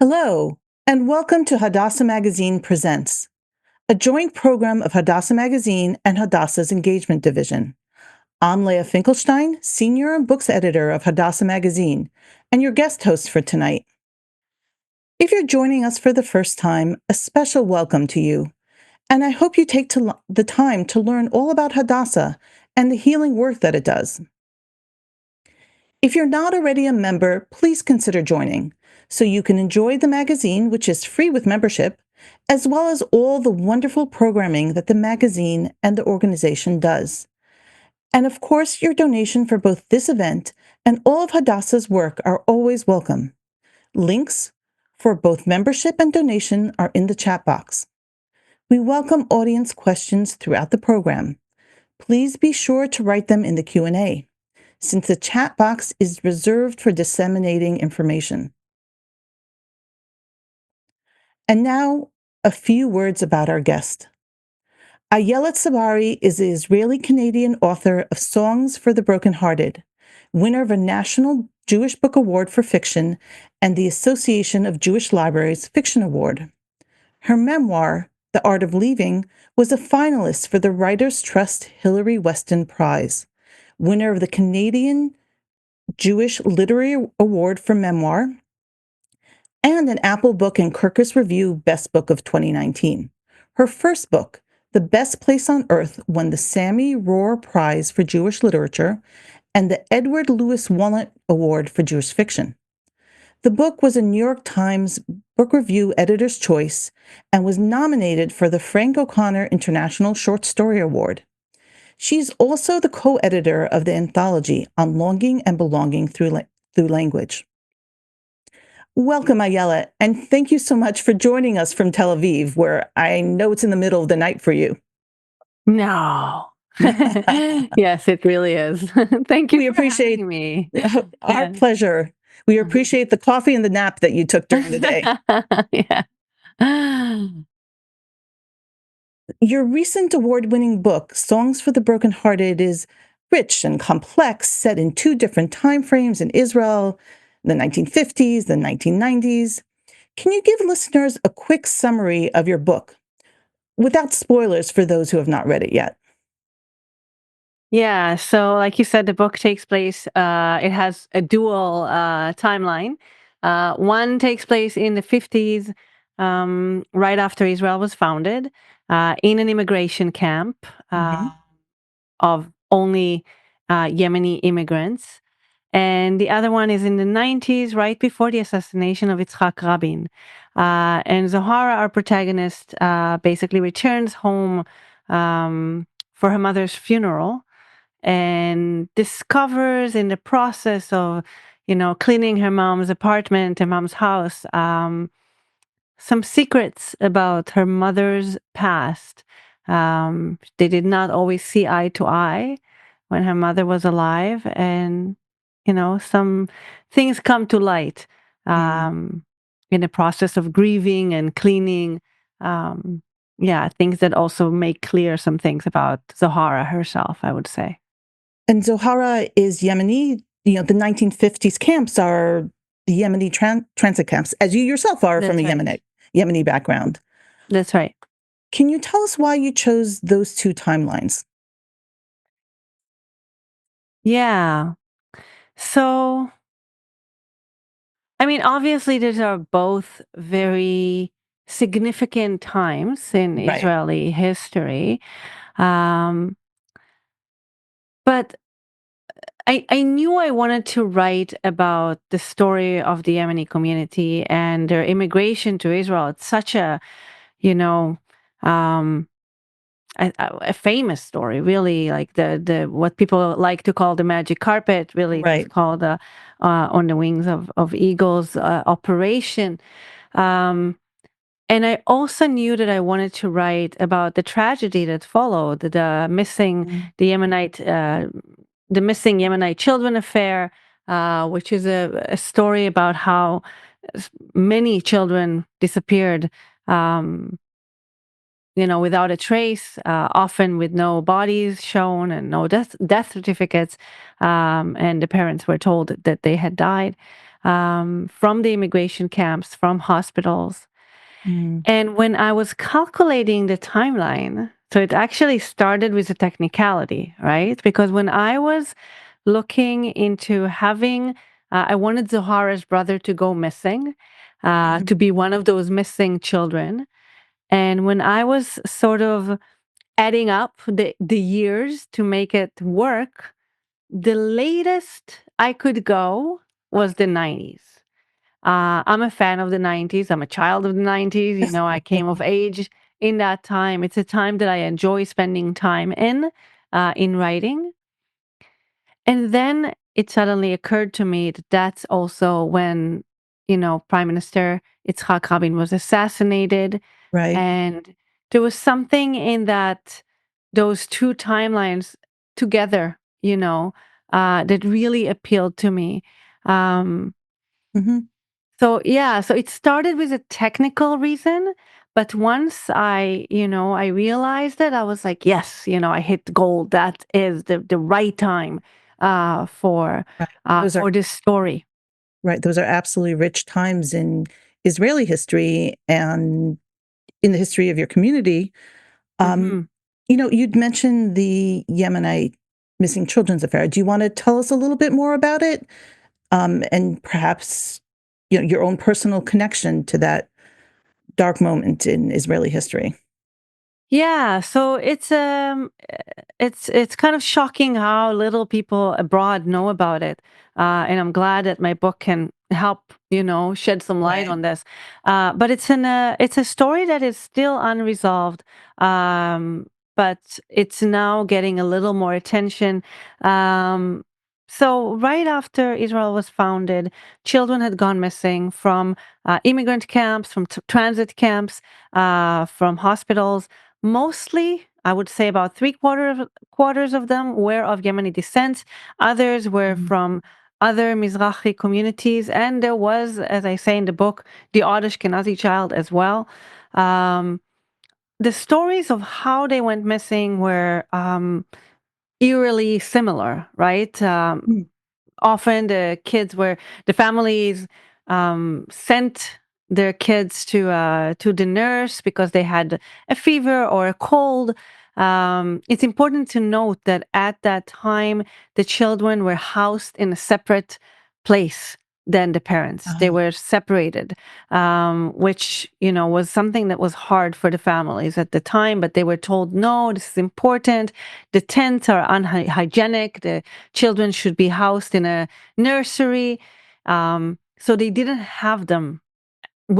Hello, and welcome to Hadassah Magazine Presents, a joint program of Hadassah Magazine and Hadassah's Engagement Division. I'm Leah Finkelstein, Senior and Books Editor of Hadassah Magazine, and your guest host for tonight. If you're joining us for the first time, a special welcome to you, and I hope you take the time to learn all about Hadassah and the healing work that it does. If you're not already a member, please consider joining so you can enjoy the magazine, which is free with membership, as well as all the wonderful programming that the magazine and the organization does. And of course, your donation for both this event and all of Hadassah's work are always welcome. Links for both membership and donation are in the chat box. We welcome audience questions throughout the program. Please be sure to write them in the Q&A, since the chat box is reserved for disseminating information. And now, a few words about our guest. Ayelet Tsabari is an Israeli-Canadian author of Songs for the Brokenhearted, winner of a National Jewish Book Award for Fiction and the Association of Jewish Libraries Fiction Award. Her memoir, The Art of Leaving, was a finalist for the Writers' Trust Hilary Weston Prize, winner of the Canadian Jewish Literary Award for Memoir, and an Apple Book and Kirkus Review Best Book of 2019. Her first book, The Best Place on Earth, won the Sammy Rohr Prize for Jewish Literature and the Edward Louis Walnut Award for Jewish Fiction. The book was a New York Times Book Review Editor's Choice and was nominated for the Frank O'Connor International Short Story Award. She's also the co-editor of the anthology On Longing and Belonging Through Language. Welcome, Ayelet, and thank you so much for joining us from Tel Aviv, where I know it's in the middle of the night for you. No. Yes, it really is. Thank you We for appreciate having me. our Yeah. pleasure. We appreciate the coffee and the nap that you took during the day. Yeah. Your recent award-winning book, Songs for the Brokenhearted, is rich and complex, set in two different time frames in Israel, the 1950s, the 1990s. Can you give listeners a quick summary of your book, without spoilers for those who have not read it yet? Yeah, so like you said, the book takes place, it has a dual timeline. One takes place in the 50s, right after Israel was founded, in an immigration camp Mhm. of only Yemeni immigrants. And the other one is in the 90s, right before the assassination of Yitzhak Rabin. And Zohara, our protagonist, basically returns home for her mother's funeral and discovers in the process of, cleaning her mom's apartment, her mom's house, some secrets about her mother's past. They did not always see eye to eye when her mother was alive, and some things come to light Mm. in the process of grieving and cleaning. Um, yeah, things that also make clear some things about Zohara herself, I would say. And Zohara is Yemeni. The 1950s camps are the Yemeni transit camps, as you yourself are from a That's right. Yemeni background. That's right. Can you tell us why you chose those two timelines? Yeah. So, I mean, obviously, these are both very significant times in Right. Israeli history. Um, but I knew I wanted to write about the story of the Yemeni community and their immigration to Israel. It's such a, you know, um, a famous story, really, like the what people like to call the magic carpet. Really, it was Right. called on the wings of eagles operation. Um, and I also knew that I wanted to write about the tragedy that followed the missing Mm. the Yemenite the missing Yemenite children affair, which is a story about how many children disappeared. Um, without a trace, often with no bodies shown and no death certificates, and the parents were told that they had died. from the immigration camps, from hospitals. Mm. And when I was calculating the timeline, so it actually started with a technicality, right? Because when I was looking into having, I wanted Zohara's brother to go missing, Mhm. to be one of those missing children. And when I was sort of adding up the years to make it work, the latest I could go was the 90s. I'm a fan of the 90s. I'm a child of the 90s. You know, I came of age in that time. It's a time that I enjoy spending time in writing. And then it suddenly occurred to me that that's also when, Prime Minister Yitzhak Rabin was assassinated. Right. And there was something in those two timelines together, that really appealed to me. Um, Mhm. so yeah, so it started with a technical reason, but once I realized that I was like, yes, I hit gold. That is the right time uh for Right. Those are for this story. right, those are absolutely rich times in Israeli history and in the history of your community. Um, Hmm. you'd mentioned the Yemeni missing children's affair. Do you wanna tell us a little bit more about it? And perhaps, your own personal connection to that dark moment in Israeli history. Yeah, so it's kind of shocking how little people abroad know about it, and I'm glad that my book can help, shed some light Right. on this. But it's a story that is still unresolved, but it's now getting a little more attention. Um, so right after Israel was founded, children had gone missing from immigrant camps, from transit camps, from hospitals. Mostly, I would say about quarters of them were of Yemeni descent. Others were Mhm. from other Mizrahi communities, and there was, as I say in the book, the odd Ashkenazi child as well. Um, the stories of how they went missing were eerily similar, right? Mm. Often the families sent their kids to the nurse because they had a fever or a cold. It's important to note that at that time the children were housed in a separate place than the parents. They Uh-huh. were separated, which was something that was hard for the families at the time. But they were told, no, this is important. The tents are unhygienic. The children should be housed in a nursery. So they didn't have them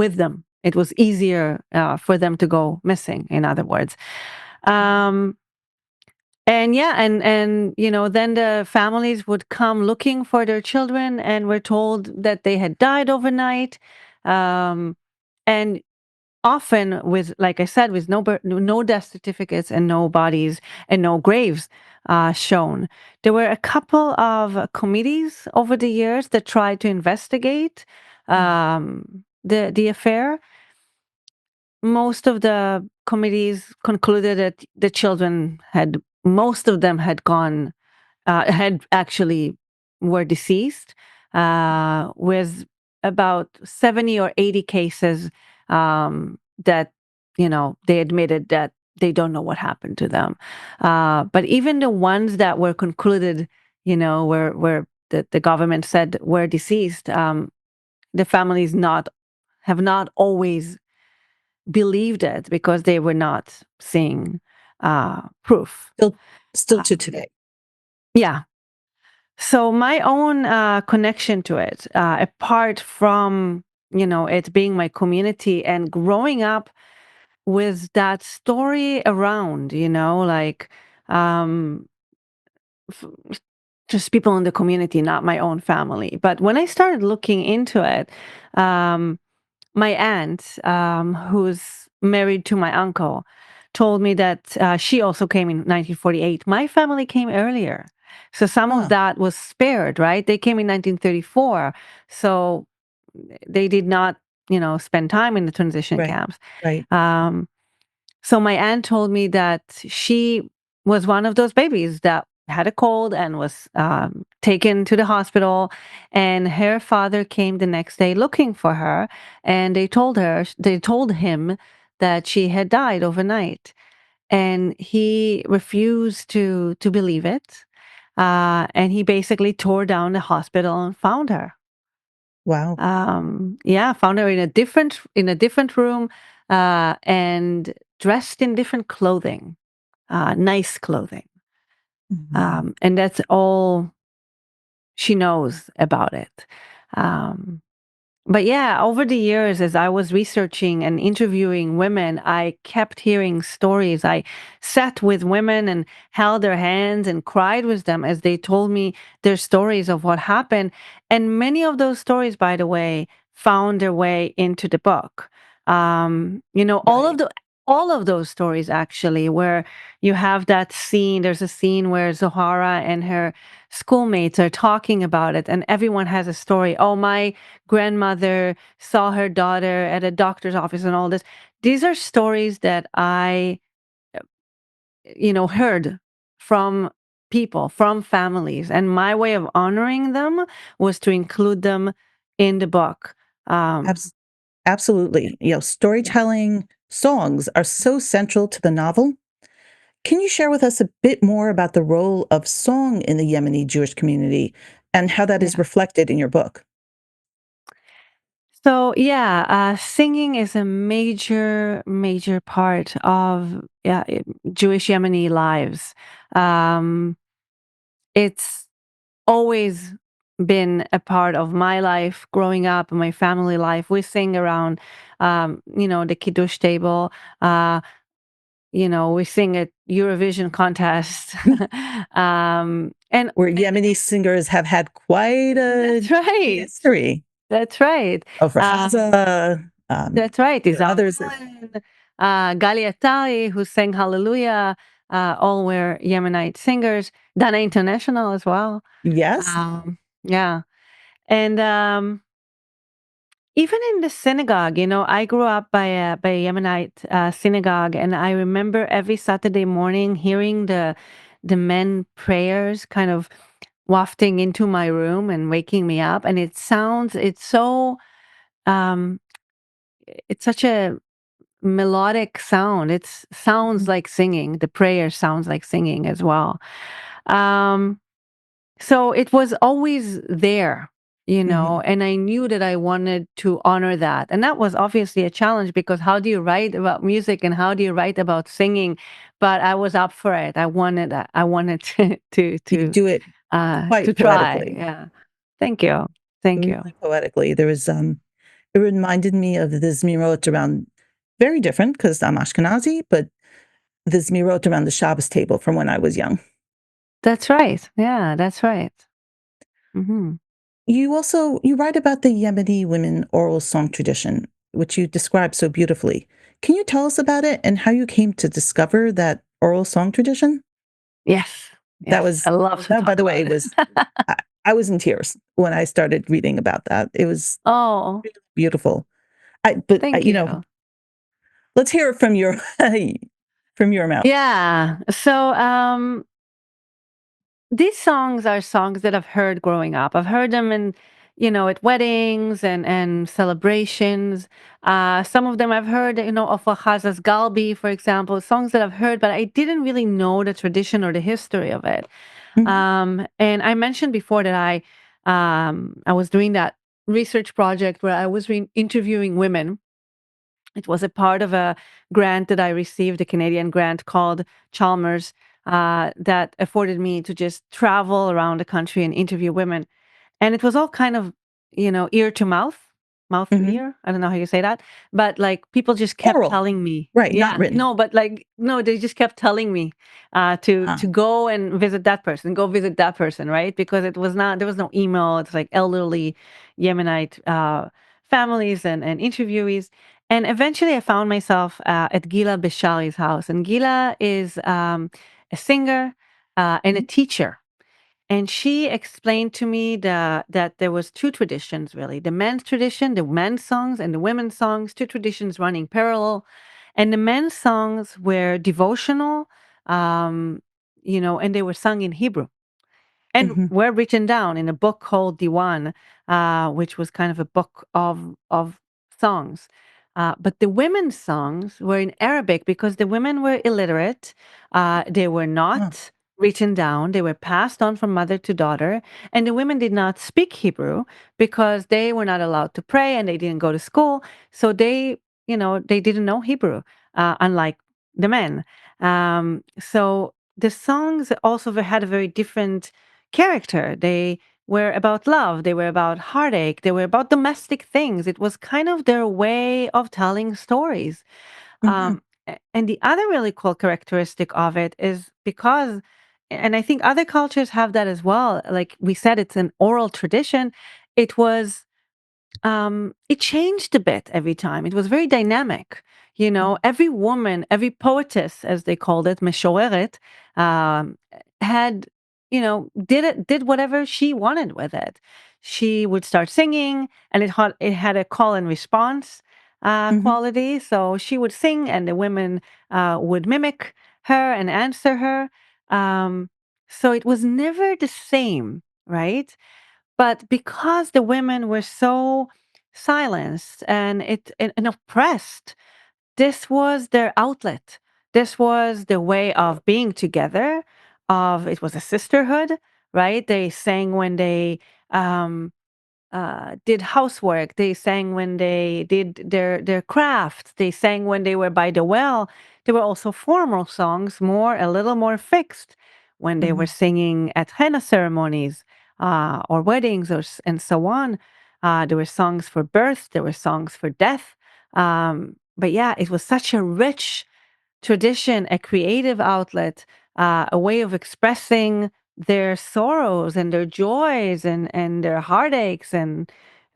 with them. It was easier for them to go missing, in other words. Um, and yeah, and then the families would come looking for their children and were told that they had died overnight. Um, and often with, like I said, with no death certificates and no bodies and no graves shown. There were a couple of committees over the years that tried to investigate Mm. the affair. Most of the committees concluded that the children had most of them had actually were deceased, with about 70 or 80 cases that they admitted that they don't know what happened to them. But even the ones that were concluded, where the government said were deceased, the families not have not always believed it because they were not seeing proof. Still still Uh, to today. yeah. So my own connection to it, apart from it being my community and growing up with that story around, like um, f- just people in the community, not my own family. But when I started looking into it, um, my aunt, who's married to my uncle, told me that she also came in 1948. My family came earlier. So some of Huh. that was spared, right? They came in 1934. So they did not, spend time in the transition Right. camps. Right. Um, so my aunt told me that she was one of those babies that had a cold and was taken to the hospital. And her father came the next day looking for her, and they told him that she had died overnight, and he refused to believe it. And he basically tore down the hospital and found her. Wow. Yeah, found her in a different room, and dressed in different clothing, nice clothing. Mhm. And that's all she knows about it. Um, but yeah, over the years, as I was researching and interviewing women, I kept hearing stories. I sat with women and held their hands and cried with them as they told me their stories of what happened. And many of those stories, by the way, found their way into the book. You know, Right. all of those stories actually, where you have that scene. There's a scene where Zohara and her schoolmates are talking about it, and everyone has a story. Oh, my grandmother saw her daughter at a doctor's office and all this. These are stories that I, heard from people, from families. And my way of honoring them was to include them in the book. Um, Abs- Absolutely. yeah. Storytelling songs are so central to the novel. Can you share with us a bit more about the role of song in the Yemeni Jewish community and how that is Yeah. reflected in your book? So yeah, singing is a major, major part of Jewish Yemeni lives. Um, it's always been a part of my life growing up, my family life. We sing around, the Kiddush table. Uh, we sing at Eurovision contests. And Where Yemeni singers have had quite a that's right. history. That's right. Over Uh, Hazza, that's right. there are Isam others that Cohen, Gali Atari, who sang Hallelujah, all were Yemenite singers. Dana International as well. yes? Yeah. And even in the synagogue, I grew up by a Yemenite synagogue, and I remember every Saturday morning hearing the men prayers kind of wafting into my room and waking me up. And um, it's such a melodic sound. It sounds Mhm, like singing. The prayer sounds like singing as well. Um, So it was always there, mhm. and I knew that I wanted to honor that. And that was obviously a challenge because how do you write about music and how do you write about singing? But I was up for it. I wanted to You to do it to quite try. poetically, Yeah. Thank you. Thank you. really poetically. It reminded me of the Zmirot around very different because 'cause I'm Ashkenazi, but the Zmirot around the Shabbos table from when I was young. That's right. Yeah, that's right. Hmm. You write about the Yemeni women oral song tradition, which you describe so beautifully. Can you tell us about it and how you came to discover that oral song tradition? Yes. That Yes. I was love to that, by talk the way, about it. was I, I was in tears when I started reading about that. It was Oh, really beautiful. But thank you. let's hear it from your from your mouth. Yeah. So, these songs are songs that I've heard growing up. I've heard them at weddings and celebrations. Some of them I've heard, of Chazas Galbi, for example, songs that I've heard, but I didn't really know the tradition or the history of it. Mhm, And I mentioned before that I was doing that research project where I was interviewing women. It was a part of a grant that I received, a Canadian grant called Chalmers, that afforded me to just travel around the country and interview women. And it was all kind of, ear to mouth, mouth to mhm. ear. I don't know how you say that, but like people just kept Oral, telling me, right? Not yeah, written. no, but like, no, they just kept telling me to Ah, go and visit that person, go visit that person, right? Because there was no email. It's like elderly Yemenite families and interviewees. And eventually I found myself at Gila Bishari's house. And Gila is a singer and a mhm, teacher. And she explained to me that there was two traditions really, the men's tradition, the men's songs and the women's songs, two traditions running parallel. And the men's songs were devotional, um, and they were sung in Hebrew and Mhm. were written down in a book called Diwan, which was kind of a book of songs. But the women's songs were in Arabic because the women were illiterate. They were Huh. not written down. They were passed on from mother to daughter. And the women did not speak Hebrew because they were not allowed to pray and they didn't go to school. So they didn't know Hebrew, unlike the men. So the songs also had a very different character. They were about love, they were about heartache, they were about domestic things. It was kind of their way of telling stories. Mhm. And the other really cool characteristic of it is because, and I think other cultures have that as well. Like we said, it's an oral tradition. It was it changed a bit every time. It was very dynamic. Mhm. Every woman, every poetess, as they called it, meshoreret, had, did whatever she wanted with it. She would start singing, and it had a call and response Mhm. quality. So she would sing, and the women would mimic her and answer her. Um, so it was never the same, right? But because the women were so silenced and oppressed, this was their outlet. This was their way of being together. Of it was a sisterhood, right? They sang when they um, did housework. They sang when they did their crafts. They sang when they were by the well. There were also formal songs, a little more fixed, when they were Mhm. singing at henna ceremonies or weddings, and so on. There were songs for birth. There were songs for death. But yeah, it was such a rich tradition, a creative outlet, a way of expressing their sorrows and their joys and their heartaches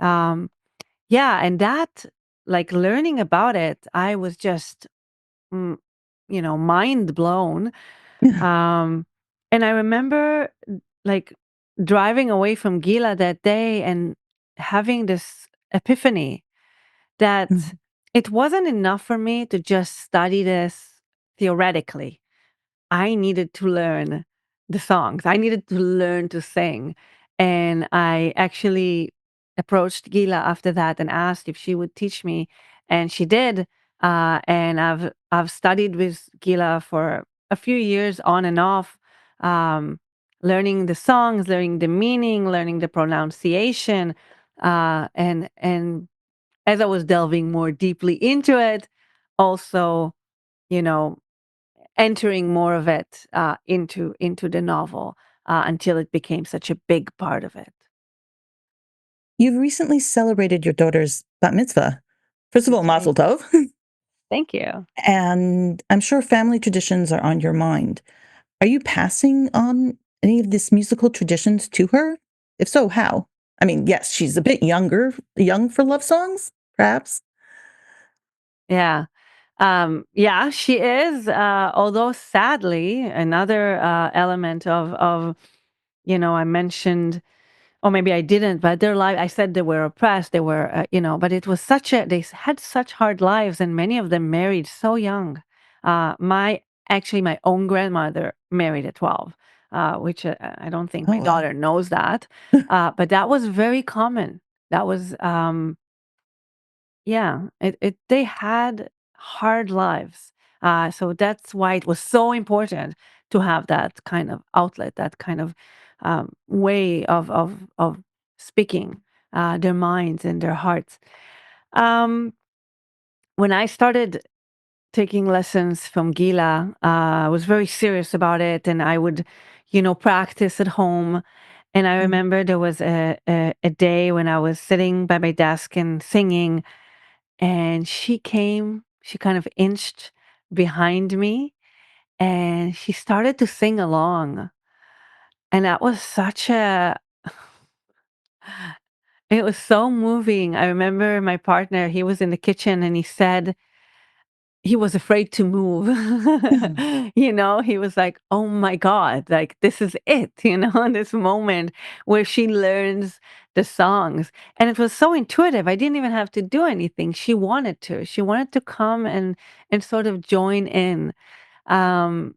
um and that, like, learning about it, I was just mm, mind blown. um and I remember, like, driving away from Gila that day and having this epiphany that Mhm. it wasn't enough for me to just study this theoretically. I needed to learn the songs. I needed to learn to sing. And I actually approached Gila after that and asked if she would teach me. And she did. And I've studied with Gila for a few years on and off, learning the songs, learning the meaning, learning the pronunciation. And as I was delving more deeply into it, also, you know, entering more of it into the novel until it became such a big part of it. You've recently celebrated your daughter's bat mitzvah. First of all, That's right. mazel tov. Thank you. And I'm sure family traditions are on your mind. Are you passing on any of these musical traditions to her? If so, how? I mean, yes, she's a bit young for love songs, perhaps. Yeah. Yeah, she is. Although sadly, another element of I mentioned, or maybe I didn't, but their life, I said they were oppressed, they were, but it was had such hard lives, and many of them married so young. Actually, my own grandmother married at 12, which I don't think Oh, my wow. daughter knows that. But that was very common. That was, yeah, they had hard lives. So that's why it was so important to have that kind of outlet, that kind of way of speaking their minds and their hearts. Um, when I started taking lessons from Gila, I was very serious about it, and I would, practice at home. And I Mm. remember there was a day when I was sitting by my desk and singing, and she kind of inched behind me and she started to sing along. And that was it was so moving. I remember my partner, he was in the kitchen and he said he was afraid to move. He was like, oh my God, like this is it, this moment where she learns the songs. And it was so intuitive. I didn't even have to do anything. She wanted to. She wanted to come and sort of join in. Um,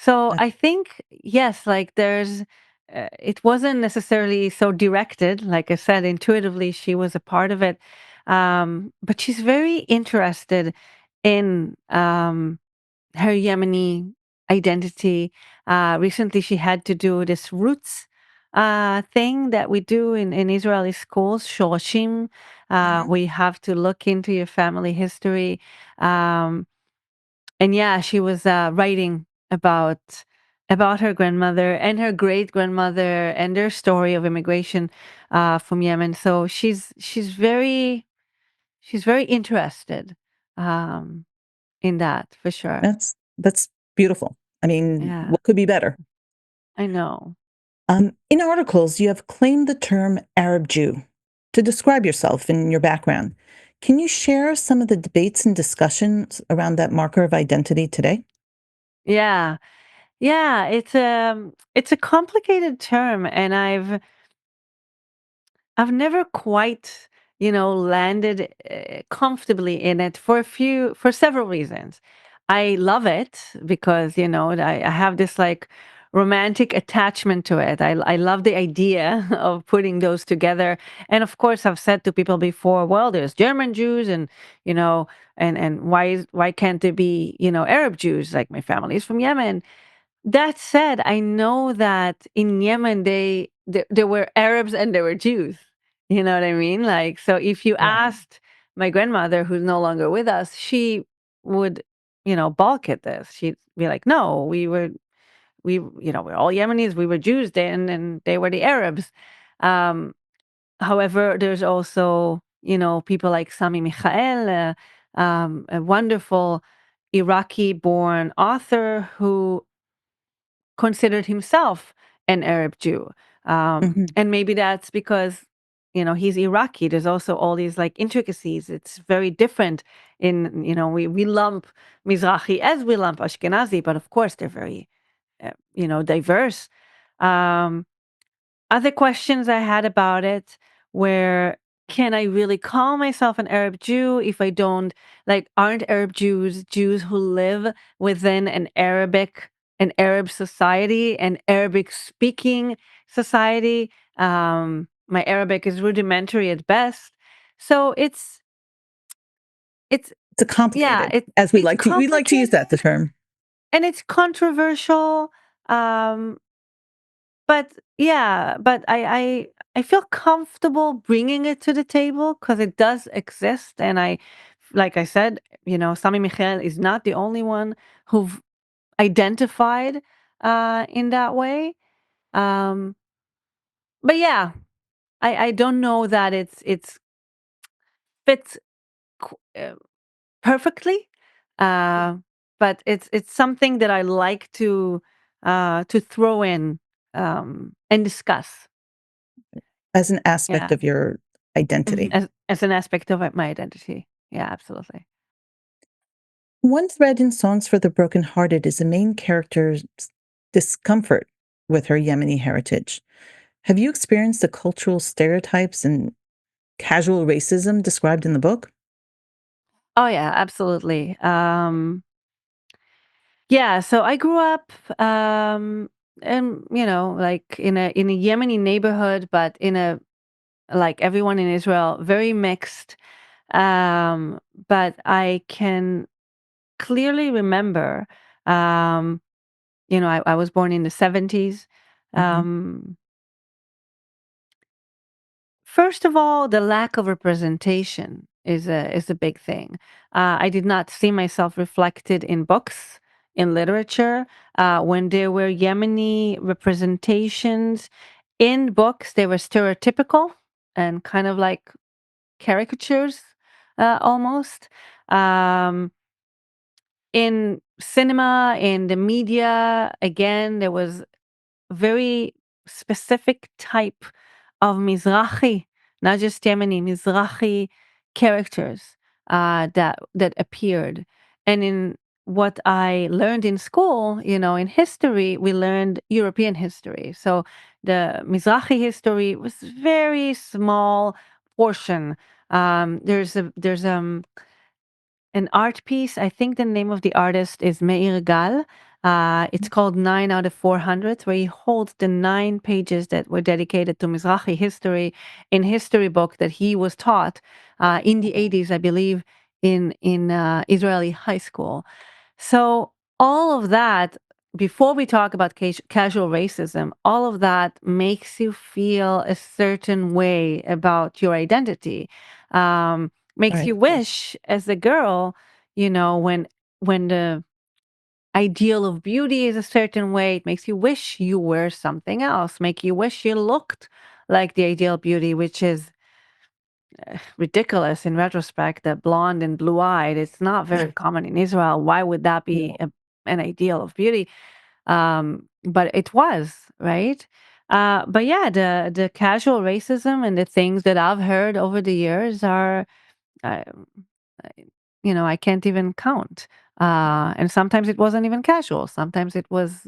So That I think, yes, like it wasn't necessarily so directed. Like I said, intuitively, she was a part of it. But she's very interested in her Yemeni identity. Recently, she had to do this roots thing that we do in Israeli schools, shorashim. Mhm. We have to look into your family history. Um, and yeah, she was writing about her grandmother and her great grandmother and their story of immigration from Yemen. So she's very interested um, in that for sure. that's beautiful. I mean, Yeah, what could be better? I know. In articles, you have claimed the term Arab Jew to describe yourself and your background. Can you share some of the debates and discussions around that marker of identity today? Yeah, yeah. It's a complicated term, and I've never quite, landed comfortably in it for several reasons. I love it because, I have this like romantic attachment to it. I love the idea of putting those together. And of course, I've said to people before, well, there's German Jews and, you know, and why can't there be, Arab Jews? Like my family is from Yemen. That said, I know that in Yemen there were Arabs and there were Jews. You know what I mean? Like, so if you Right. asked my grandmother, who's no longer with us, she would, balk at this. She'd be like, "No, we're all Yemenis. We were Jews then, and they were the Arabs." Um, However, there's also, people like Sami Michael, a wonderful Iraqi-born author who considered himself an Arab Jew. Mhm. And maybe that's because, he's Iraqi. There's also all these like intricacies. It's very different we lump Mizrahi as we lump Ashkenazi, but of course they're very, diverse. Um, Other questions I had about it were, can I really call myself an Arab Jew if I don't, like, aren't Arab Jews Jews who live within an Arab society, an Arabic speaking society? My Arabic is rudimentary at best. So it's It's a yeah, complicated, it as it's we like to use that complicated the term. and it's controversial. Um But yeah, but I feel comfortable bringing it to the table because it does exist, and like I said, Sami Michael is not the only one who've identified in that way. Um, but yeah, I don't know that it's fits qu- uh, perfectly, uh, but it's something that I like to throw in and discuss. As an Yeah. aspect of your identity. As an aspect of my identity. Yeah, absolutely. One thread in Songs for the Brokenhearted is the main character's discomfort with her Yemeni heritage. Have you experienced the cultural stereotypes and casual racism described in the book? Oh, yeah, absolutely. Yeah, so I grew up, and, like, in a Yemeni neighborhood, but in a like everyone in Israel, very mixed. Um, but I can clearly remember, um, I was born in the 70s. Mhm. Um First of all, the lack of representation is a big thing. I did not see myself reflected in books, in literature. When there were Yemeni representations in books, they were stereotypical and kind of like caricatures, almost. Um, in cinema, in the media, again, there was very specific type of Mizrahi, not just Yemeni, Mizrahi characters that appeared. And in what I learned in school, in history, we learned European history. So the Mizrahi history was very small portion. There's an art piece. I think the name of the artist is Meir Gal. It's called 9 out of 400, where he holds the 9 pages that were dedicated to Mizrahi history in history book that he was taught in the 80s, I believe, in Israeli high school. So all of that, before we talk about casual racism, all of that makes you feel a certain way about your identity. Makes Right. you wish, as a girl, when the ideal of beauty is a certain way, it makes you wish you were something else, make you wish you looked like the ideal beauty, which is ridiculous in retrospect. That blonde and blue-eyed, it's not very common in Israel. Why would that be No. an ideal of beauty? But it was, right? But yeah, the casual racism and the things that I've heard over the years are, uh, I can't even count. And sometimes it wasn't even casual. Sometimes it was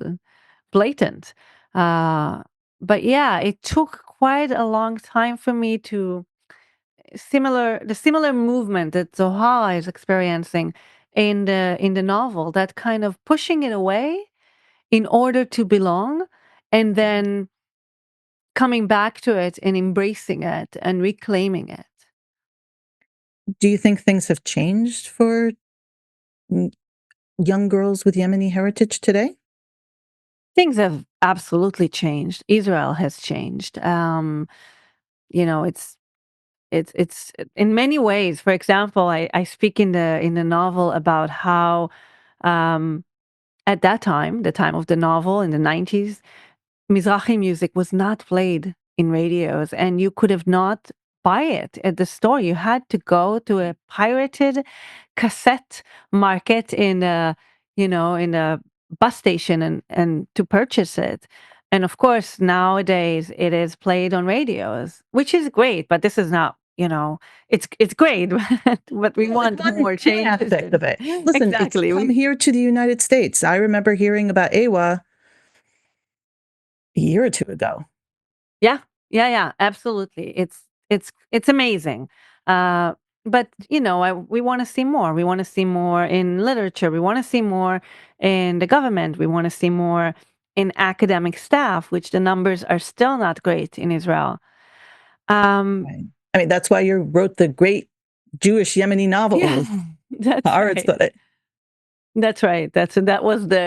blatant. Uh, but yeah, it took quite a long time for me to the similar movement that Zohar is experiencing in the novel, that kind of pushing it away in order to belong, and then coming back to it and embracing it and reclaiming it. Do you think things have changed for mm, young girls with Yemeni heritage today? Things have absolutely changed. Israel has changed. It's in many ways. For example, I speak in the novel about how um, at that time, the time of the novel in the 90s, Mizrahi music was not played in radios, and you could have not buy it at the store. You had to go to a pirated cassette market in a bus station and to purchase it. And of course, nowadays it is played on radios, which is great, but this is not, it's great, but we Well, it's want more one changes. aspect of it. Listen, it's Exactly. come here to the United States. I remember hearing about AWA a year or two ago. Yeah, yeah, yeah, absolutely. It's amazing. Uh, but we want to see more. We want to see more in literature. We want to see more in the government. We want to see more in academic staff, which the numbers are still not great in Israel. Um, Right. I mean, that's why you wrote the great Jewish Yemeni novel, yeah, as that's Haaretz right. put it. That's right. That was the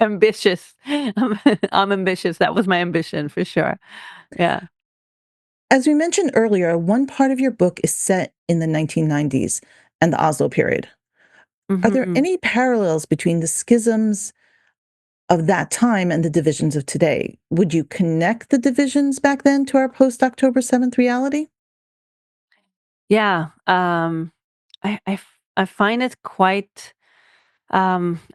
ambitious. I'm ambitious. That was my ambition for sure. Yeah. As we mentioned earlier, one part of your book is set in the 1990s and the Oslo period. Are there Hmm. any parallels between the schisms of that time and the divisions of today? Would you connect the divisions back then to our post October 7th reality? Yeah. I find it quite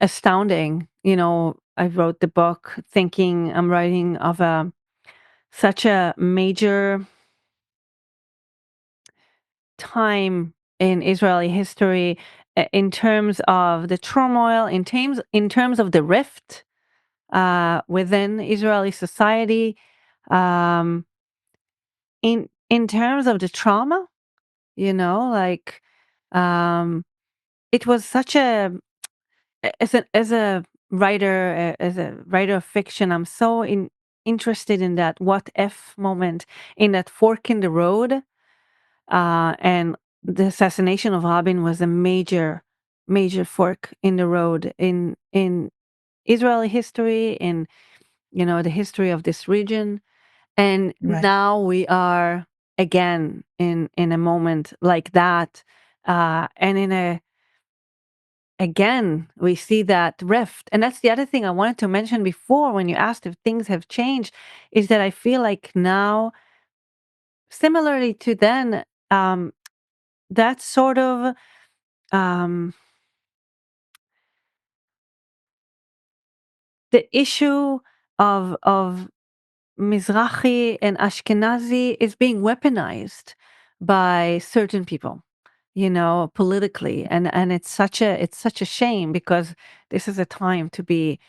astounding. I wrote the book thinking I'm writing of such a major time in Israeli history, in terms of the turmoil, in terms of the rift within Israeli society, um, in terms of the trauma. Like, um, it was such a as a writer of fiction, I'm so interested in that what if moment, in that fork in the road. And the assassination of Rabin was a major, major fork in the road in Israeli history, in the history of this region. And Right. now we are again in a moment like that, and again, we see that rift. And that's the other thing I wanted to mention before when you asked if things have changed, is that I feel like now, similarly to then, that sort of um, the issue of Mizrahi and Ashkenazi is being weaponized by certain people, politically, and it's such a shame, because this is a time to be,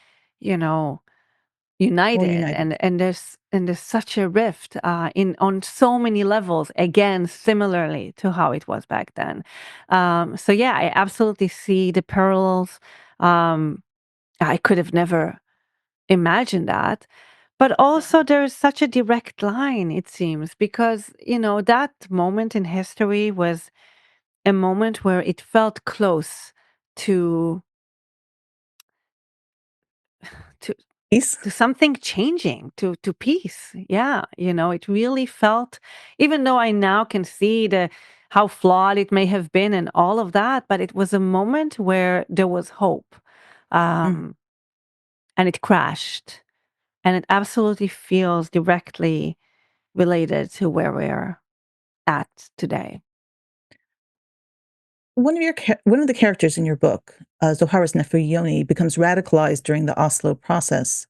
you know, More united, united. and there's such a rift in on so many levels, again similarly to how it was back then. So yeah, I absolutely see the parallels. um I could have never imagined that. But also, there's such a direct line, it seems, because, that moment in history was a moment where it felt close to to Peace? to something changing, to peace. Yeah, it really felt, even though I now can see the how flawed it may have been and all of that, but it was a moment where there was hope. Mm. Um, and it crashed. And it absolutely feels directly related to where we're at today. One of the characters in your book, Zohara's nephew Yoni, becomes radicalized during the Oslo process.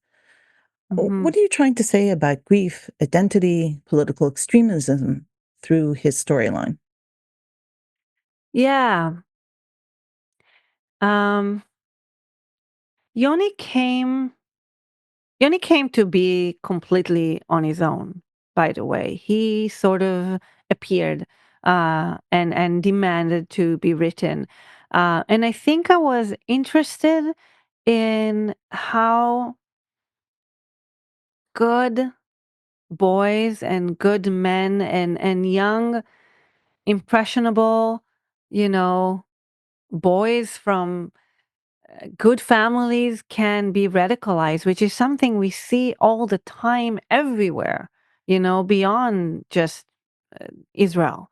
Hmm. What are you trying to say about grief, identity, political extremism through his storyline? Yeah. Um, Yoni came Yoni came to be completely on his own, by the way. He sort of appeared and demanded to be written. And I think I was interested in how good boys and good men and young, impressionable, you know, boys from good families can be radicalized, which is something we see all the time everywhere, beyond just Israel.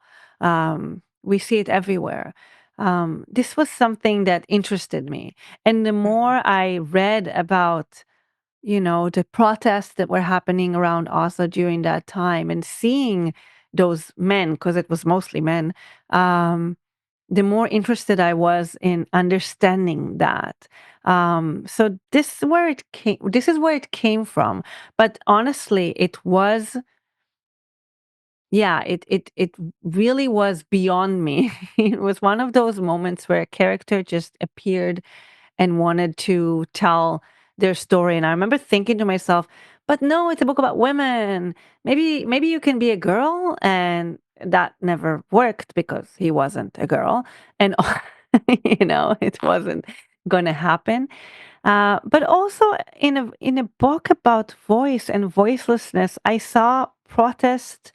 We see it everywhere. This was something that interested me. And the Mhm. more I read about, the protests that were happening around Oslo during that time and seeing those men, because it was mostly men, um, the more interested I was in understanding that. So this is where it came from. But honestly, it was, yeah, it really was beyond me. It was one of those moments where a character just appeared and wanted to tell their story. And I remember thinking to myself, but no, it's a book about women. Maybe you can be a girl. And that never worked because he wasn't a girl. And it wasn't gonna happen. But also in a book about voice and voicelessness, I saw protest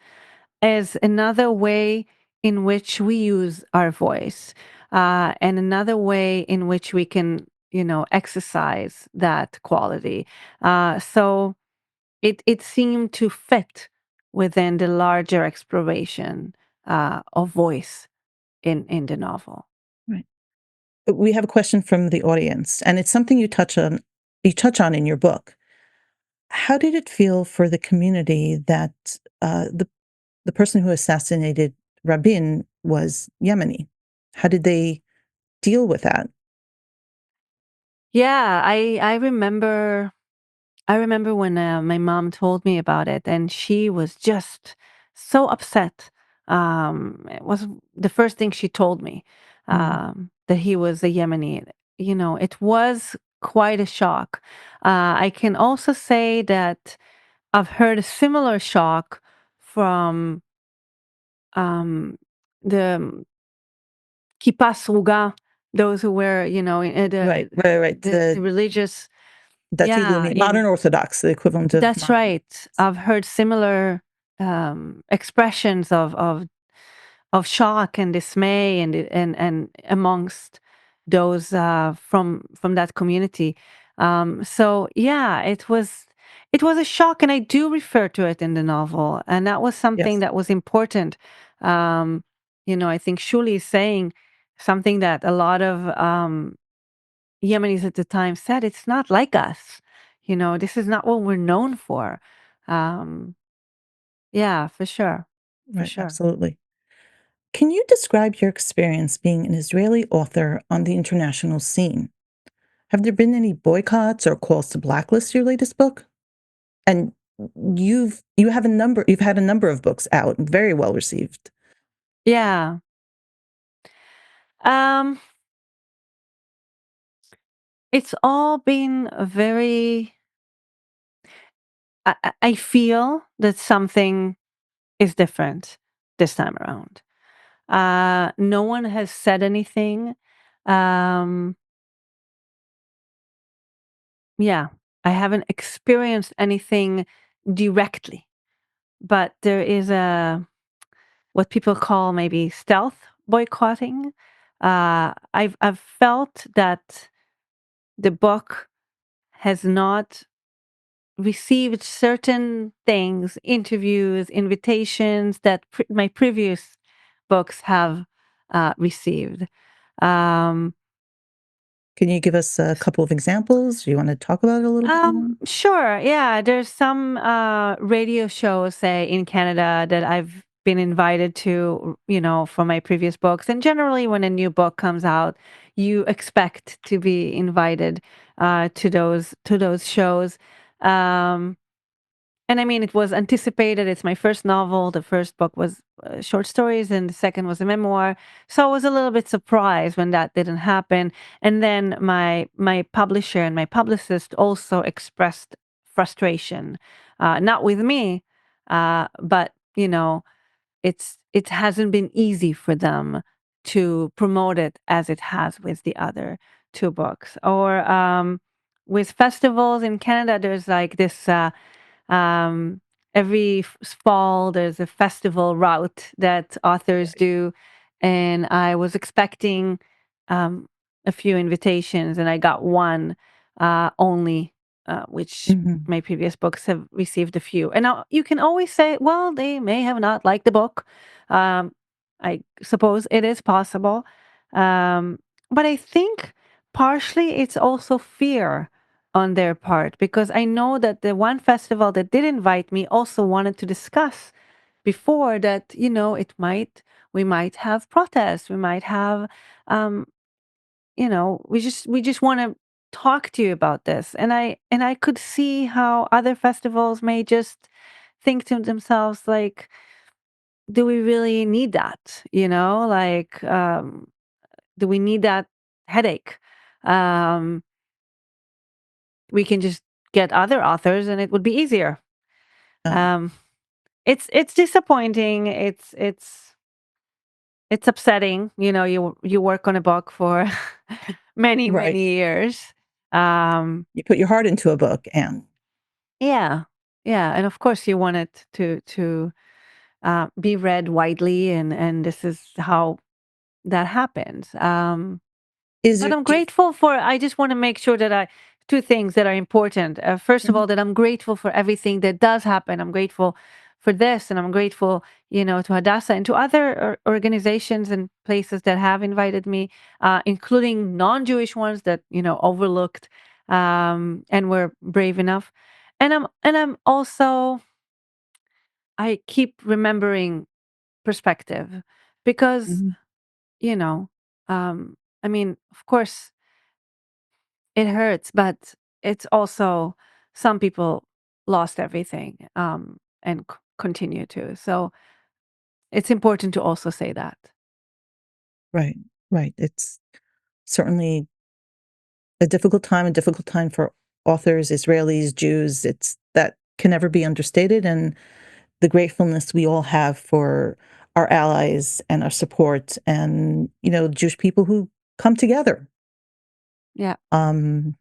as another way in which we use our voice, and another way in which we can, exercise that quality. So it seemed to fit within the larger exploration of voice in the novel. Right. We have a question from the audience, and it's something you touch on in your book. How did it feel for the community that the person who assassinated Rabin was Yemeni? How did they deal with that? Yeah, I remember. I remember when my mom told me about it, and she was just so upset. It was the first thing she told me, Mm. that he was a Yemeni. It was quite a shock. I can also say that I've heard a similar shock from um, the Kippah Sruga, those who wear, Right, right, right. the religious, Dati yeah, Leumi, modern Orthodox, the equivalent of that's modern right. Orthodox. I've heard similar expressions of shock and dismay and amongst those from that community. So yeah, it was a shock, and I do refer to it in the novel, and that was something Yes, that was important. Um, I think Shuli is saying something that a lot of Yemenis at the time said, it's not like us. This is not what we're known for. Um, yeah, for sure. For right, sure. absolutely. Can you describe your experience being an Israeli author on the international scene? Have there been any boycotts or calls to blacklist your latest book? And you've had a number of books out, very well received. Yeah. Um, it's all been very, I feel that something is different this time around. No one has said anything. Um, Yeah, I haven't experienced anything directly, but there is a what people call maybe stealth boycotting. I've felt that the book has not received certain things, interviews, invitations that my previous books have received. Um, Can you give us a couple of examples? Do you want to talk about it a little bit more? Sure. Yeah, there's some radio shows, say in Canada, that I've been invited to, for my previous books. And generally, when a new book comes out, you expect to be invited to those shows. Um, and I mean, it was anticipated. It's my first novel. The first book was short stories, and the second was a memoir. So I was a little bit surprised when that didn't happen. And then my publisher and my publicist also expressed frustration, not with me, but it hasn't been easy for them to promote it as it has with the other two books. Or with festivals in Canada, there's like this. Um, every fall, there's a festival route that authors do, and I was expecting um, a few invitations, and I got one only, which Mhm. my previous books have received a few. And now you can always say, well, they may have not liked the book. Um, I suppose it is possible, um, but I think partially it's also fear on their part, because I know that the one festival that did invite me also wanted to discuss before that, we might have protests, we might have, um, we just want to talk to you about this. And I could see how other festivals may just think to themselves like, do we really need that? Like, do we need that headache? Um, we can just get other authors and it would be easier. Um, Um, it's disappointing. It's upsetting. You work on a book for many, right. many years. Um, You put your heart into a book, and yeah. Yeah, and of course you want it to be read widely, and this is how that happens. is But there? I'm grateful for I just wanna make sure that I two things that are important. First of Mhm. all, that I'm grateful for everything that does happen. I'm grateful for this, and I'm grateful, to Hadassah and to other organizations and places that have invited me, including non-Jewish ones that, overlooked, and were brave enough. And I'm also I keep remembering perspective because, Mhm. you know, I mean, of course it hurts, but it's also some people lost everything, and continue to. So it's important to also say that. Right, right. It's certainly a difficult time for authors, Israelis, Jews. It's that can never be understated, and the gratefulness we all have for our allies and our support, and Jewish people who come together. Yeah. Um,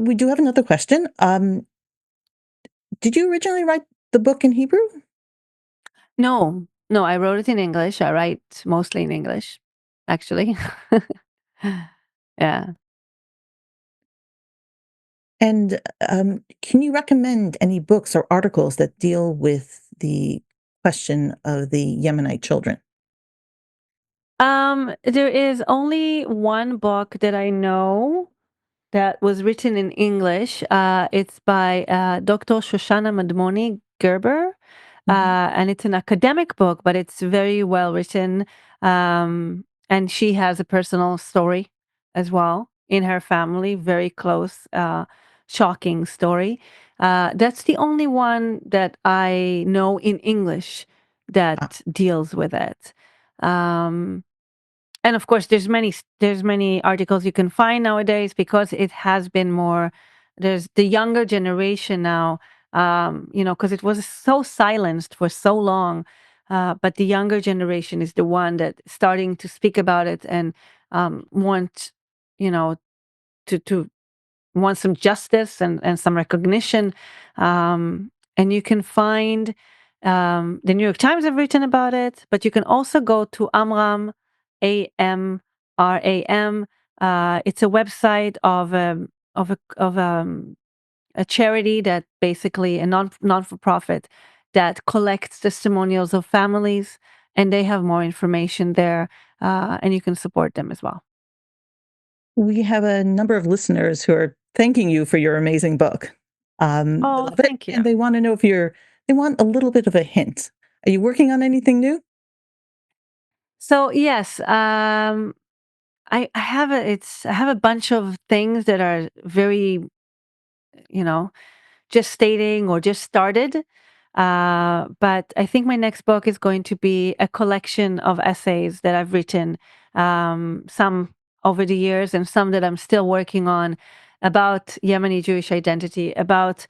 we do have another question. Did you originally write the book in Hebrew? No, no, I wrote it in English. I write mostly in English, actually. Yeah. And can you recommend any books or articles that deal with the question of the Yemenite children? There is only one book that I know that was written in English. It's by Dr. Shoshana Madmoni Gerber, Mhm. and it's an academic book, but it's very well written. And she has a personal story as well in her family, very close, shocking story. That's the only one that I know in English Ah, that deals with it. Um, and of course, there's many articles you can find nowadays because it has been more. There's the younger generation now, because it was so silenced for so long. But the younger generation is the one that starting to speak about it and want, you know, to want some justice and some recognition. And you can find the New York Times have written about it, but you can also go to Amram, AMRAM. It's a website of a charity that basically a non for profit that collects testimonials of families, and they have more information there, and you can support them as well. We have a number of listeners who are thanking you for your amazing book. They Oh, love it, thank you. and they want to know if they want a little bit of a hint. Are you working on anything new? So yes, I have I have a bunch of things that are very, you know, just stating or just started. But I think my next book is going to be a collection of essays that I've written, some over the years and some that I'm still working on about Yemeni Jewish identity, about,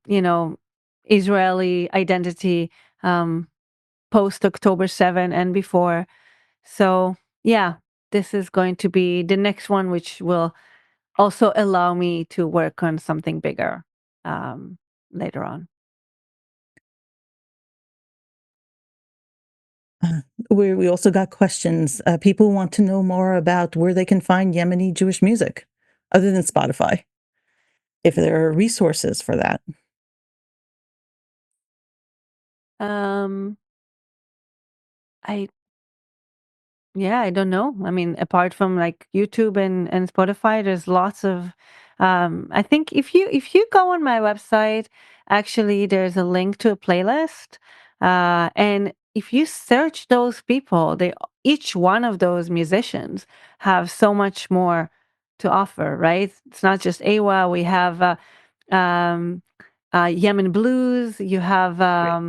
you know, Israeli identity, um, post October 7 and before. So, yeah, this is going to be the next one, which will also allow me to work on something bigger um, later on. Uh, we also got questions. People want to know more about where they can find Yemeni Jewish music other than Spotify, if there are resources for that. Um, I Yeah, I don't know. I mean, apart from like YouTube and Spotify, there's lots of I think if you go on my website, actually there's a link to a playlist. And if you search those people, they each one of those musicians have so much more to offer, right? It's not just Awa, we have um Yemen blues, you have Great.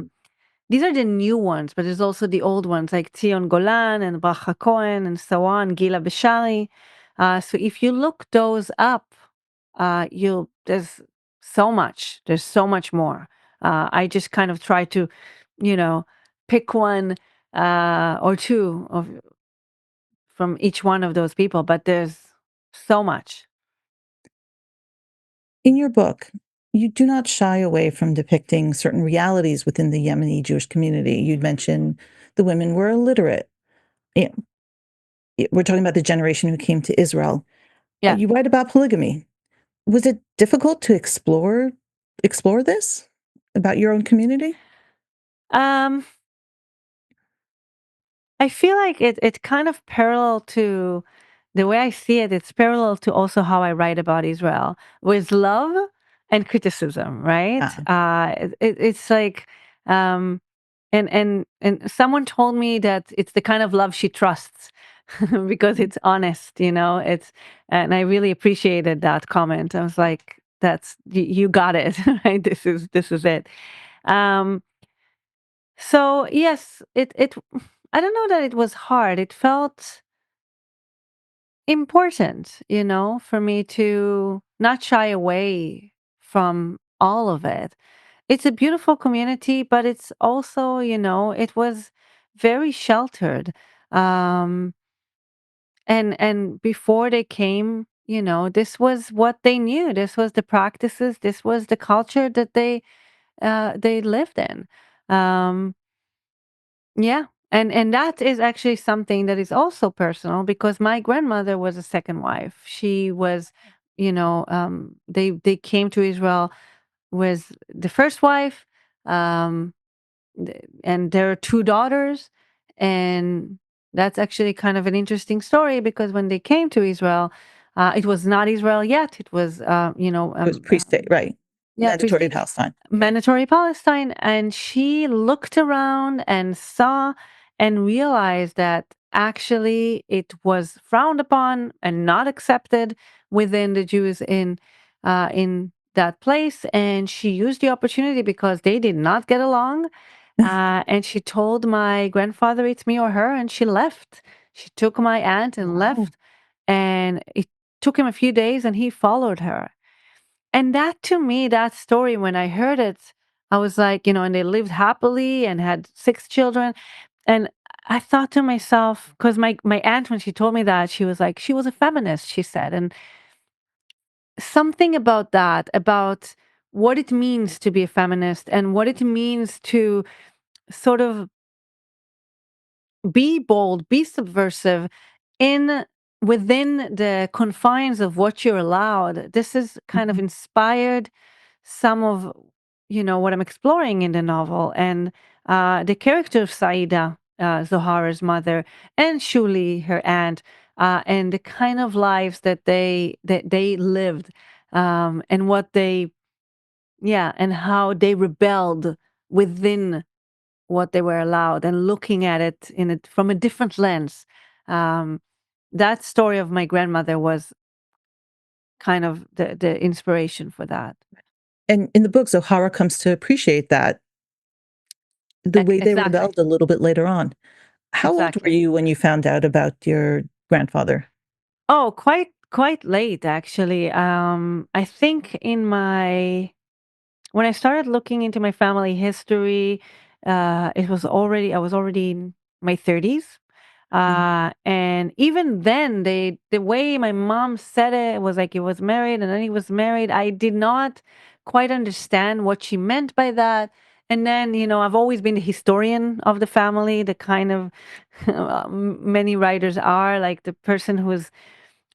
these are the new ones, but there's also the old ones like Tzion Golan and Bracha Cohen and so on, Gila Bishari. So if you look those up, you'll there's so much. There's so much more. I just kind of try to, you know, pick one or two of from each one of those people, but there's so much. In your book, you do not shy away from depicting certain realities within the Yemeni Jewish community. You'd mentioned the women were illiterate. Yeah, we're talking about the generation who came to Israel. Yeah. You write about polygamy. Was it difficult to explore this about your own community? Um, I feel like it's kind of parallel to the way I see it. It's parallel to also how I write about Israel with love and criticism, right? Ah, It's like, um, and someone told me that it's the kind of love she trusts because it's honest, you know. It's and I really appreciated that comment. I was like, that's you got it, right? This is it. Um, so yes, it I don't know that it was hard. It felt important, you know, for me to not shy away from all of it. It's a beautiful community, but it's also, you know, it was very sheltered. Um and before they came, you know, this was what they knew. This was the practices, this was the culture that they lived in. Um Yeah, and that is actually something that is also personal because my grandmother was a second wife. She was, you know, they came to Israel with the first wife, um, and there are two daughters, and that's actually kind of an interesting story because when they came to Israel, it was not Israel yet. It was, it was pre-state, right? yeah, Mandatory Palestine. mandatory Palestine, and she looked around and saw and realized that actually it was frowned upon and not accepted within the Jews in that place, and she used the opportunity because they did not get along, and she told my grandfather it's me or her, and she left. She took my aunt and Wow. left, and it took him a few days, and he followed her. And that to me, that story, when I heard it, I was like, you know, and they lived happily and had 6 children. And I thought to myself, because my aunt, when she told me that, she was like, she was a feminist, she said. And something about that, about what it means to be a feminist and what it means to sort of be bold, be subversive in within the confines of what you're allowed. This is kind of Mhm. inspired some of what I'm exploring in the novel, and the character of Saida, Zohara's mother, and Shuli, her aunt, and the kind of lives that they lived, and what they yeah, and how they rebelled within what they were allowed, and looking at it from a different lens. Um, that story of my grandmother was kind of the inspiration for that. And in the book, Zohara comes to appreciate that, the way they Exactly, rebelled a little bit later on. How old were exactly. you when you found out about your grandfather? Oh, quite late actually. I think in my when I started looking into my family history, I was already in my 30s. Mhm. And even then, the way my mom said it was like he was married and then he was married. I did not quite understand what she meant by that. And then, I've always been the historian of the family, the kind of many writers are, like the person who's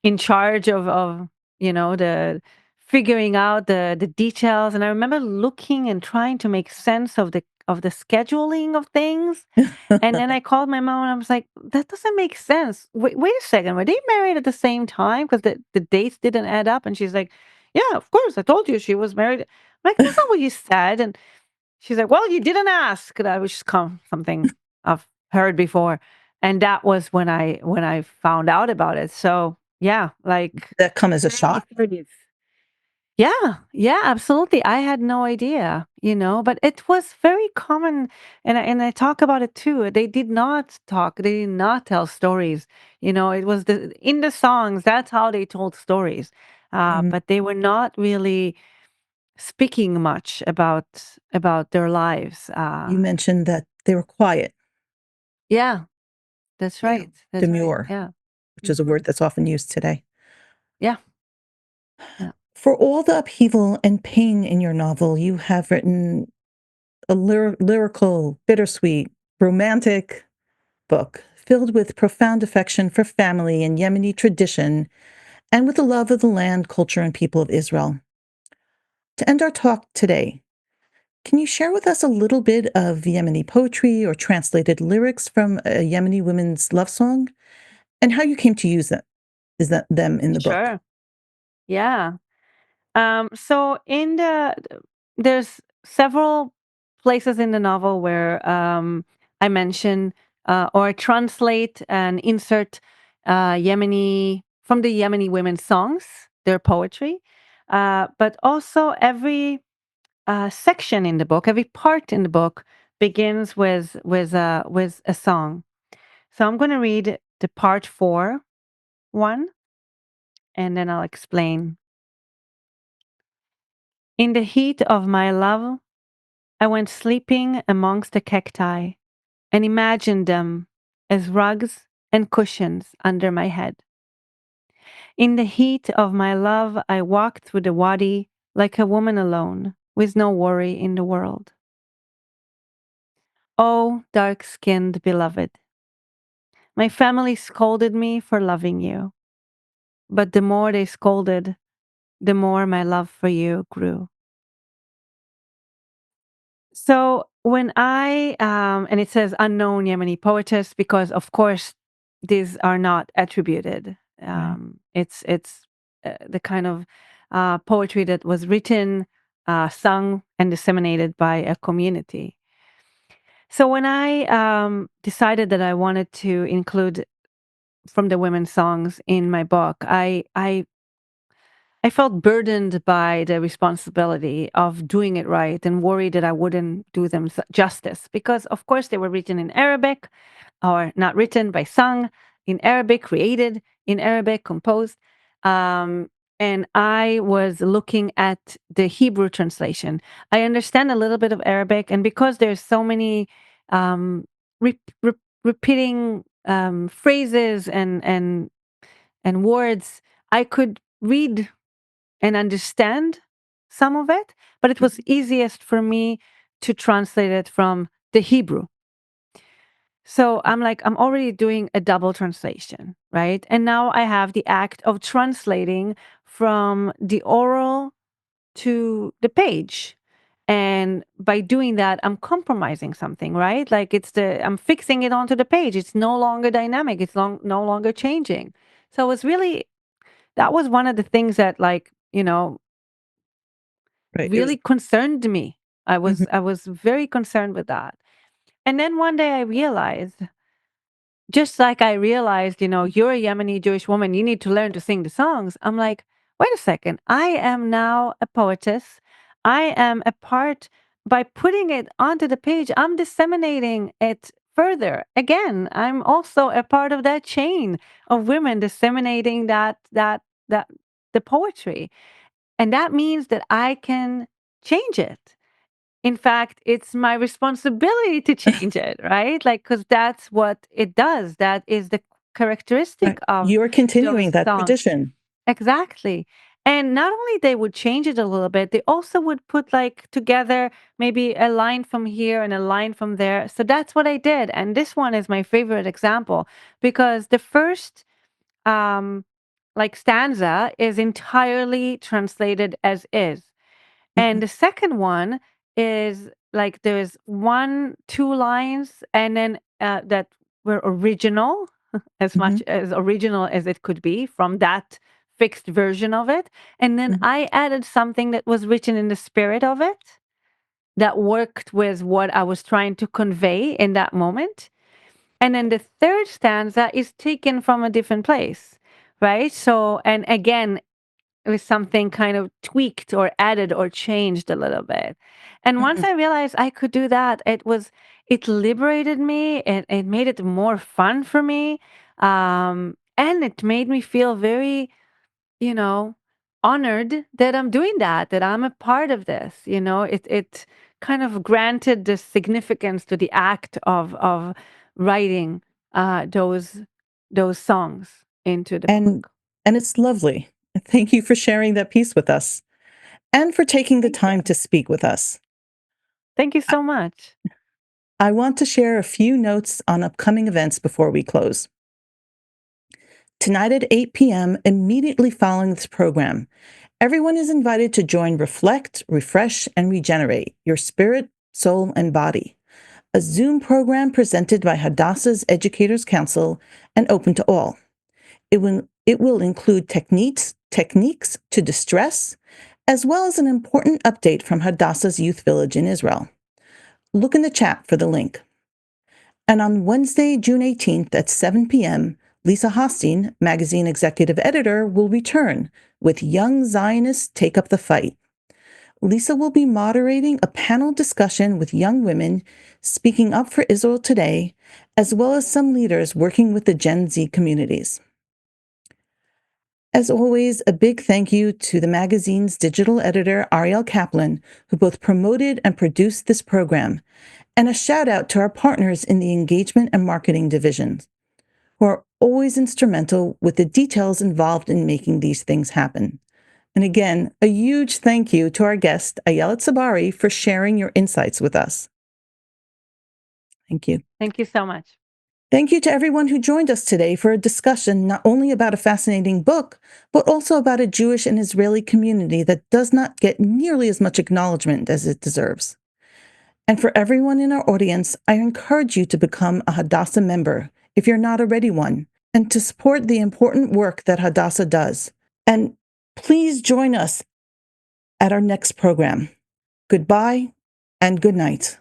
in charge of the figuring out the details. And I remember looking and trying to make sense of the scheduling of things. And then I called my mom and I was like, that doesn't make sense. Wait a second, were they married at the same time? Because the dates didn't add up. And she's like, yeah, of course, I told you she was married. I'm like, that's not what you said. And she's like, well, you didn't ask. That was just something I've heard before. And that was when I found out about it. So yeah, like That come as a early shock? 30s. Yeah, yeah, absolutely. I had no idea, but it was very common, and I talk about it too. They did not talk, they did not tell stories. It was in the songs, that's how they told stories. Mhm. But they were not really speaking much about their lives. You mentioned that they were quiet, Yeah, that's right. That's right. demure, Yeah. which is a Mhm. word that's often used today. Yeah. Yeah. For all the upheaval and pain in your novel, you have written a lyrical, bittersweet, romantic book filled with profound affection for family and Yemeni tradition and with the love of the land, culture, and people of Israel. To end our talk today, can you share with us a little bit of Yemeni poetry or translated lyrics from a Yemeni women's love song and how you came to use them? Is that them in the book? Sure. Yeah. So there's several places in the novel where I mention or I translate and insert Yemeni from the Yemeni women's songs, their poetry, but also every section in the book, every part in the book begins with a song. So I'm going to read the part 4 one, and then I'll explain. In the heat of my love, I went sleeping amongst the cacti and imagined them as rugs and cushions under my head. In the heat of my love, I walked through the wadi like a woman alone, with no worry in the world. Oh, dark skinned beloved, my family scolded me for loving you, but the more they scolded, the more my love for you grew. So when and it says unknown Yemeni poetess because of course these are not attributed. Right. It's the kind of poetry that was written, sung, and disseminated by a community. So when I decided that I wanted to include from the women's songs in my book, I felt burdened by the responsibility of doing it right and worried that I wouldn't do them justice because, of course, they were written in Arabic or not written by sung in Arabic, created in Arabic, composed. Um, and I was looking at the Hebrew translation. I understand a little bit of Arabic, and because there's so many um, repeating phrases and words, I could read and understand some of it, but it was easiest for me to translate it from the Hebrew. So I'm like, I'm already doing a double translation, right? And now I have the act of translating from the oral to the page. And by doing that, I'm compromising something, right? Like I'm fixing it onto the page. It's no longer dynamic. It's no longer changing. So it's really, that was one of the things that like, Right. It was, really concerned me. I mhm, was, I was very concerned with that. And then one day I realized, just like I realized, you're a Yemeni Jewish woman, you need to learn to sing the songs. I'm like, wait a second. I am now a poetess. I am a part, by putting it onto the page, I'm disseminating it further. Again, I'm also a part of that chain of women disseminating that the poetry. And that means that I can change it. In fact, it's my responsibility to change it, right? Like, because that's what it does. That is the characteristic right. of You're those continuing that songs. tradition. Exactly. And not only they would change it a little bit, they also would put like together maybe a line from here and a line from there. So that's what I did. And this one is my favorite example because the first um like stanza is entirely translated as is. And Mhm, the second one is like there's one, two lines, and then that were original, as much mhm, as original as it could be from that fixed version of it. And then mhm. I added something that was written in the spirit of it that worked with what I was trying to convey in that moment. And then the third stanza is taken from a different place, right? So, and again, it was something kind of tweaked or added or changed a little bit. And once Mhm. I realized I could do that, it liberated me. It made it more fun for me. And it made me feel very, you know, honored that I'm doing that, that I'm a part of this. It kind of granted the significance to the act of writing those songs into the And book. and it's lovely. Thank you for sharing that piece with us and for taking the Thank time you. to speak with us. Thank you I so much. I want to share a few notes on upcoming events before we close. Tonight at 8 p.m., immediately following this program, everyone is invited to join Reflect, Refresh, and Regenerate Your Spirit, Soul, and Body, a Zoom program presented by Hadassah's Educators Council and open to all. It will include techniques to distress, as well as an important update from Hadassah's Youth Village in Israel. Look in the chat for the link. And on Wednesday, June 18th at 7 p.m., Lisa Hostein, magazine executive editor, will return with Young Zionists Take Up the Fight. Lisa will be moderating a panel discussion with young women speaking up for Israel today, as well as some leaders working with the Gen Z communities. As always, a big thank you to the magazine's digital editor, Ariel Kaplan, who both promoted and produced this program, and a shout out to our partners in the engagement and marketing divisions, who are always instrumental with the details involved in making these things happen. And again, a huge thank you to our guest, Ayelet Tsabari, for sharing your insights with us. Thank you. Thank you so much. Thank you to everyone who joined us today for a discussion not only about a fascinating book, but also about a Jewish and Israeli community that does not get nearly as much acknowledgement as it deserves. And for everyone in our audience, I encourage you to become a Hadassah member if you're not already one, and to support the important work that Hadassah does. And please join us at our next program. Goodbye and good night.